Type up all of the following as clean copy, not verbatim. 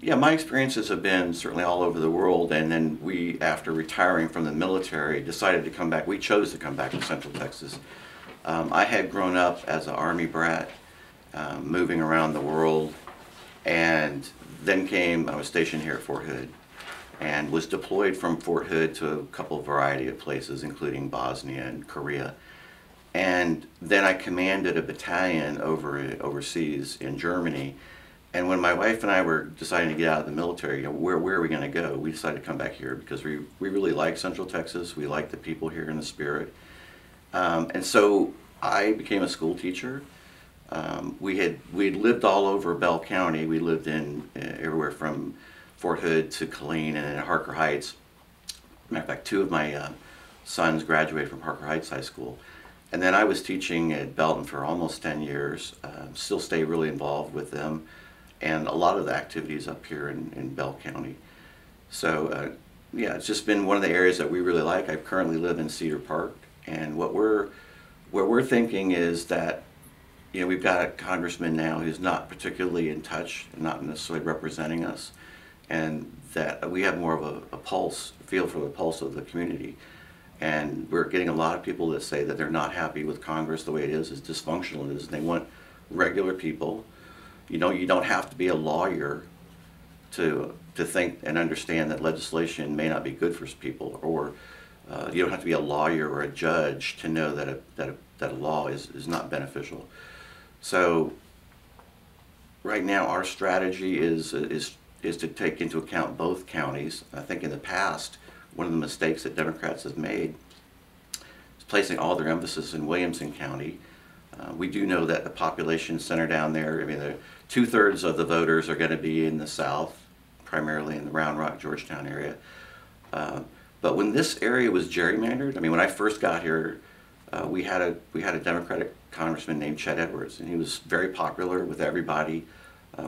Yeah, my experiences have been certainly all over the world, and then we, after retiring from the military, decided to come back. We chose to come back to Central Texas. I had grown up as an Army brat, moving around the world, and I was stationed here at Fort Hood, and was deployed from Fort Hood to a couple variety of places, including Bosnia and Korea. And then I commanded a battalion overseas in Germany. And when my wife and I were deciding to get out of the military, where are we going to go? We decided to come back here because we really like Central Texas. We like the people here and the spirit. And so I became a school teacher. We had lived all over Bell County. We lived in everywhere from Fort Hood to Killeen and in Harker Heights. Matter of fact, two of my sons graduated from Harker Heights High School. And then I was teaching at Belton for almost 10 years. Still stay really involved with them and a lot of the activities up here in Bell County. So yeah, it's just been one of the areas that we really like. I currently live in Cedar Park, and what we're thinking is that we've got a congressman now who's not particularly in touch, not necessarily representing us, and that we have more of a feel for the pulse of the community. And we're getting a lot of people that say that they're not happy with Congress the way it is, as dysfunctional it is. They want regular people. You don't have to be a lawyer to think and understand that legislation may not be good for people, or you don't have to be a lawyer or a judge to know that a law is not beneficial. So right now our strategy is to take into account both counties. I think in the past, one of the mistakes that Democrats have made is placing all their emphasis in Williamson County. We do know that the population center down there, I mean, two-thirds of the voters are going to be in the South, primarily in the Round Rock, Georgetown area. But when this area was gerrymandered, I mean, when I first got here, we had a Democratic congressman named Chet Edwards, and he was very popular with everybody.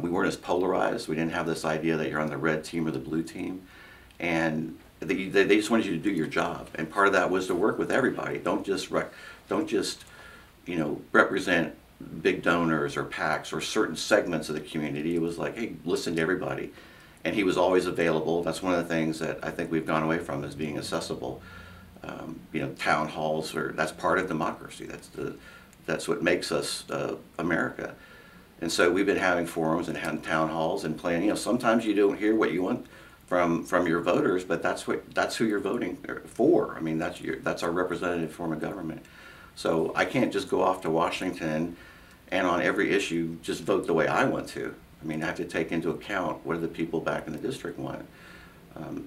We weren't as polarized. We didn't have this idea that you're on the red team or the blue team. And they just wanted you to do your job, and part of that was to work with everybody. Don't just represent big donors or PACs or certain segments of the community. It was like, hey, listen to everybody, and he was always available. That's one of the things that I think we've gone away from, is being accessible. Town halls that's part of democracy. That's what makes us America. And so we've been having forums and having town halls and playing. Sometimes you don't hear what you want from your voters, but that's who you're voting for. I mean, that's our representative form of government. So I can't just go off to Washington and on every issue just vote the way I want to. I mean, I have to take into account what do the people back in the district want.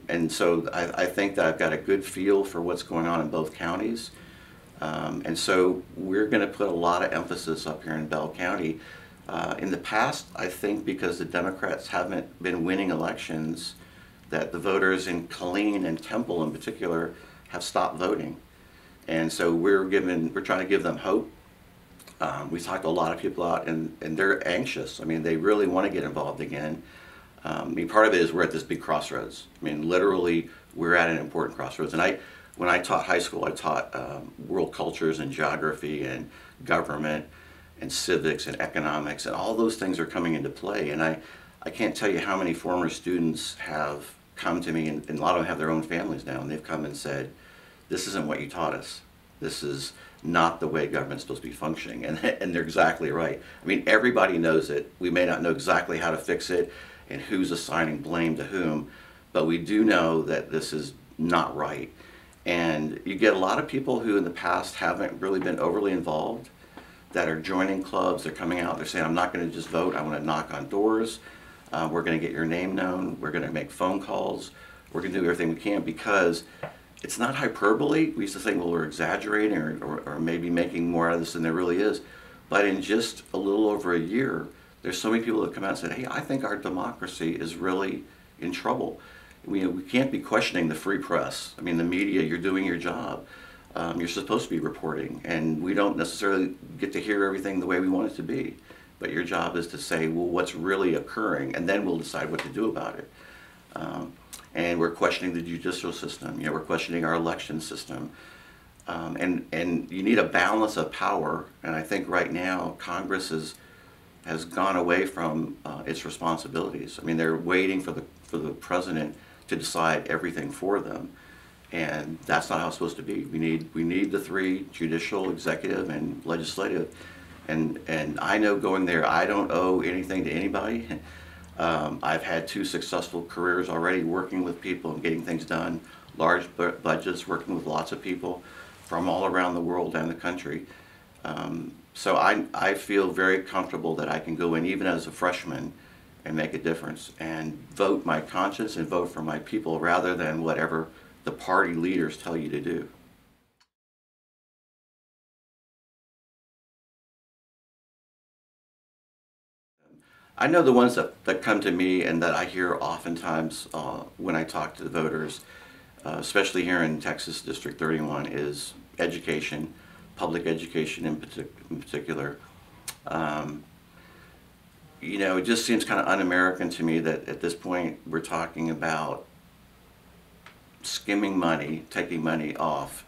And so I think that I've got a good feel for what's going on in both counties. And so we're going to put a lot of emphasis up here in Bell County. In the past, I think because the Democrats haven't been winning elections, that the voters in Killeen and Temple in particular have stopped voting. And so we're trying to give them hope. We talked to a lot of people out, and they're anxious. I mean, they really want to get involved again. I mean, part of it is we're at this big crossroads. I mean, literally, we're at an important crossroads. And when I taught high school, I taught world cultures and geography and government and civics and economics, and all those things are coming into play. And I can't tell you how many former students have come to me, and a lot of them have their own families now, and they've come and said, this isn't what you taught us. This is not the way government's supposed to be functioning. And they're exactly right. I mean, everybody knows it. We may not know exactly how to fix it and who's assigning blame to whom, but we do know that this is not right. And you get a lot of people who in the past haven't really been overly involved, that are joining clubs. They're coming out, they're saying, I'm not going to just vote, I want to knock on doors. We're going to get your name known. We're going to make phone calls. We're going to do everything we can, because it's not hyperbole. We used to think, well, we're exaggerating or maybe making more out of this than there really is. But in just a little over a year, there's so many people that have come out and said, hey, I think our democracy is really in trouble. We can't be questioning the free press. I mean, the media, you're doing your job. You're supposed to be reporting, and we don't necessarily get to hear everything the way we want it to be. But your job is to say, well, what's really occurring, and then we'll decide what to do about it. And we're questioning the judicial system. We're questioning our election system. And you need a balance of power, and I think right now Congress is has gone away from its responsibilities. I mean, they're waiting for the president to decide everything for them, and that's not how it's supposed to be. We need the three: judicial, executive, and legislative. And I know going there, I don't owe anything to anybody. I've had 2 successful careers already working with people and getting things done, large budgets, working with lots of people from all around the world and the country. So I feel very comfortable that I can go in even as a freshman and make a difference and vote my conscience and vote for my people rather than whatever the party leaders tell you to do. I know the ones that come to me and that I hear oftentimes when I talk to the voters, especially here in Texas District 31, is education, public education in particular. You know, it just seems kind of un-American to me that at this point we're talking about skimming money, taking money off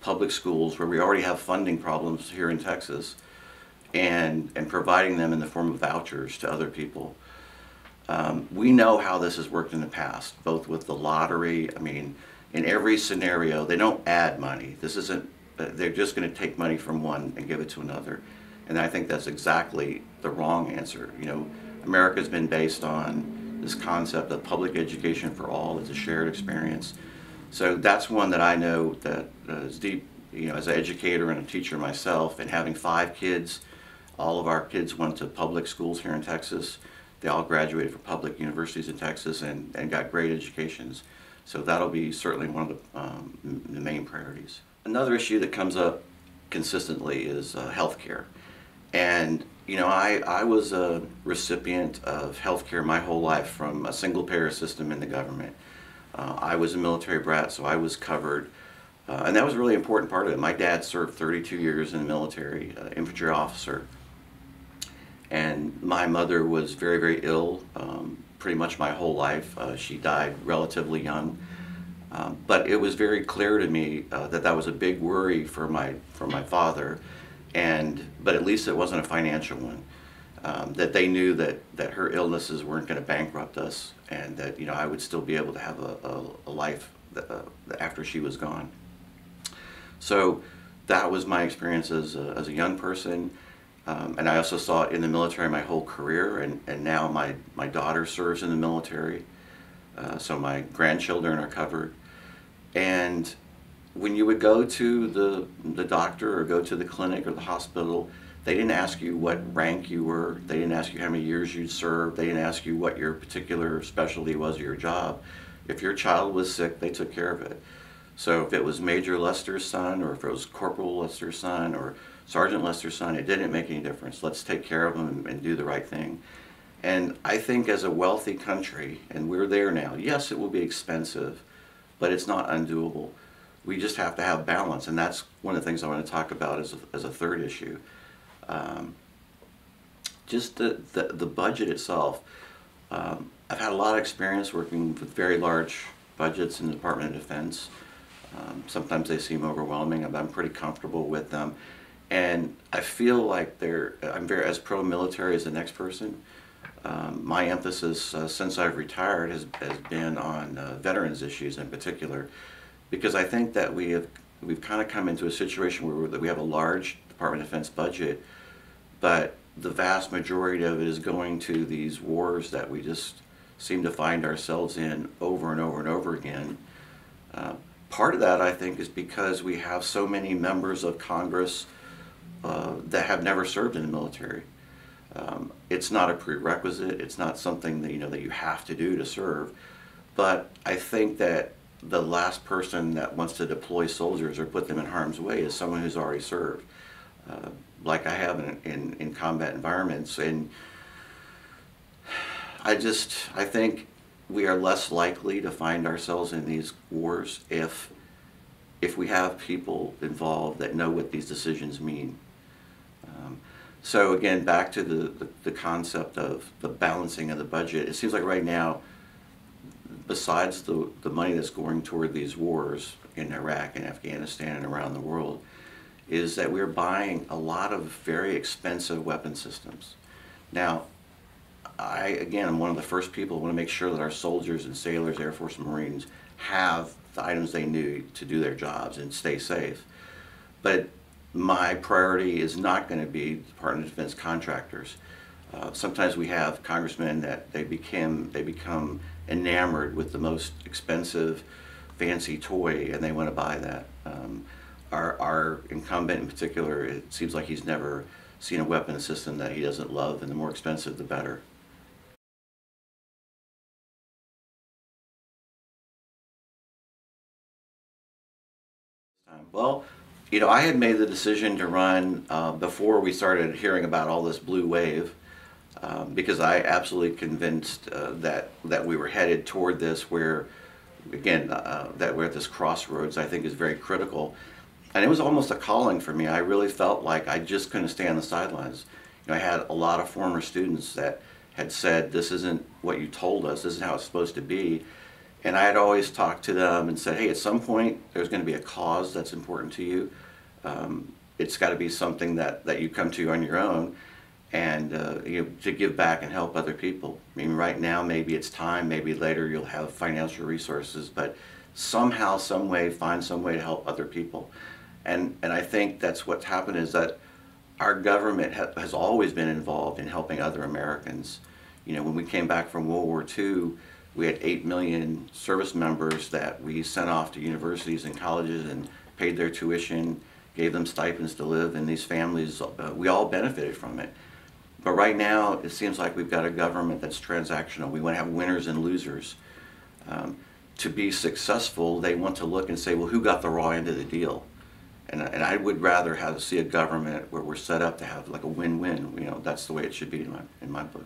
public schools where we already have funding problems here in Texas, and providing them in the form of vouchers to other people. We know how this has worked in the past, both with the lottery. I mean, in every scenario, they don't add money. This isn't, they're just going to take money from one and give it to another. And I think that's exactly the wrong answer. You know, America's been based on this concept of public education for all. It's a shared experience. So that's one that I know that is deep, you know, as an educator and a teacher myself, and having 5 kids. All of our kids went to public schools here in Texas. They all graduated from public universities in Texas and got great educations. So that'll be certainly one of the main priorities. Another issue that comes up consistently is health care. And you know, I was a recipient of health care my whole life from a single payer system in the government. I was a military brat, so I was covered. And that was a really important part of it. My dad served 32 years in the military, infantry officer. And my mother was very, very ill pretty much my whole life. She died relatively young. But it was very clear to me that that was a big worry for my father. But at least it wasn't a financial one. That they knew that her illnesses weren't going to bankrupt us, and that, you know, I would still be able to have a life after she was gone. So that was my experience as a young person. And I also saw it in the military my whole career, and now my daughter serves in the military, so my grandchildren are covered. And when you would go to the doctor or go to the clinic or the hospital, they didn't ask you what rank you were, they didn't ask you how many years you'd served, they didn't ask you what your particular specialty was or your job. If your child was sick, they took care of it. So if it was Major Lester's son, or if it was Corporal Lester's son, or Sergeant Lester's son, it didn't make any difference. Let's take care of them and do the right thing. And I think as a wealthy country, and we're there now, yes, it will be expensive, but it's not undoable. We just have to have balance, and that's one of the things I want to talk about as a third issue. Just the budget itself. I've had a lot of experience working with very large budgets in the Department of Defense. Sometimes they seem overwhelming, but I'm pretty comfortable with them. And I feel like I'm very as pro-military as the next person. My emphasis since I've retired has been on veterans issues in particular, because I think that we've kind of come into a situation where we have a large Department of Defense budget, but the vast majority of it is going to these wars that we just seem to find ourselves in over and over and over again. Part of that, I think, is because we have so many members of Congress that have never served in the military. It's not a prerequisite. It's not something that that you have to do to serve. But I think that the last person that wants to deploy soldiers or put them in harm's way is someone who's already served, like I have in combat environments. And I think we are less likely to find ourselves in these wars if we have people involved that know what these decisions mean. So again, back to the concept of the balancing of the budget. It seems like right now, besides the money that's going toward these wars in Iraq and Afghanistan and around the world, is that we're buying a lot of very expensive weapon systems. Now, again, I'm one of the first people who want to make sure that our soldiers and sailors, Air Force and Marines have the items they need to do their jobs and stay safe. But my priority is not going to be Department of Defense contractors. Sometimes we have congressmen that they become enamored with the most expensive, fancy toy, and they want to buy that. Our incumbent in particular, it seems like he's never seen a weapon system that he doesn't love, and the more expensive, the better. Well, I had made the decision to run before we started hearing about all this blue wave, because I absolutely convinced that we were headed toward this, where, again, that we're at this crossroads. I think is very critical, and it was almost a calling for me. I really felt like I just couldn't stay on the sidelines. I had a lot of former students that had said, "This isn't what you told us. This is how it's supposed to be." And I had always talked to them and said, hey, at some point there's going to be a cause that's important to you. It's got to be something that you come to on your own, and to give back and help other people. I mean, right now maybe it's time, maybe later you'll have financial resources, but somehow, some way, find some way to help other people. And I think that's what's happened, is that our government has always been involved in helping other Americans. When we came back from World War II, we had 8 million service members that we sent off to universities and colleges and paid their tuition, gave them stipends to live, and these families, we all benefited from it. But right now, it seems like we've got a government that's transactional. We want to have winners and losers. To be successful, they want to look and say, well, who got the raw end of the deal? And I would rather see a government where we're set up to have like a win-win. That's the way it should be in my book.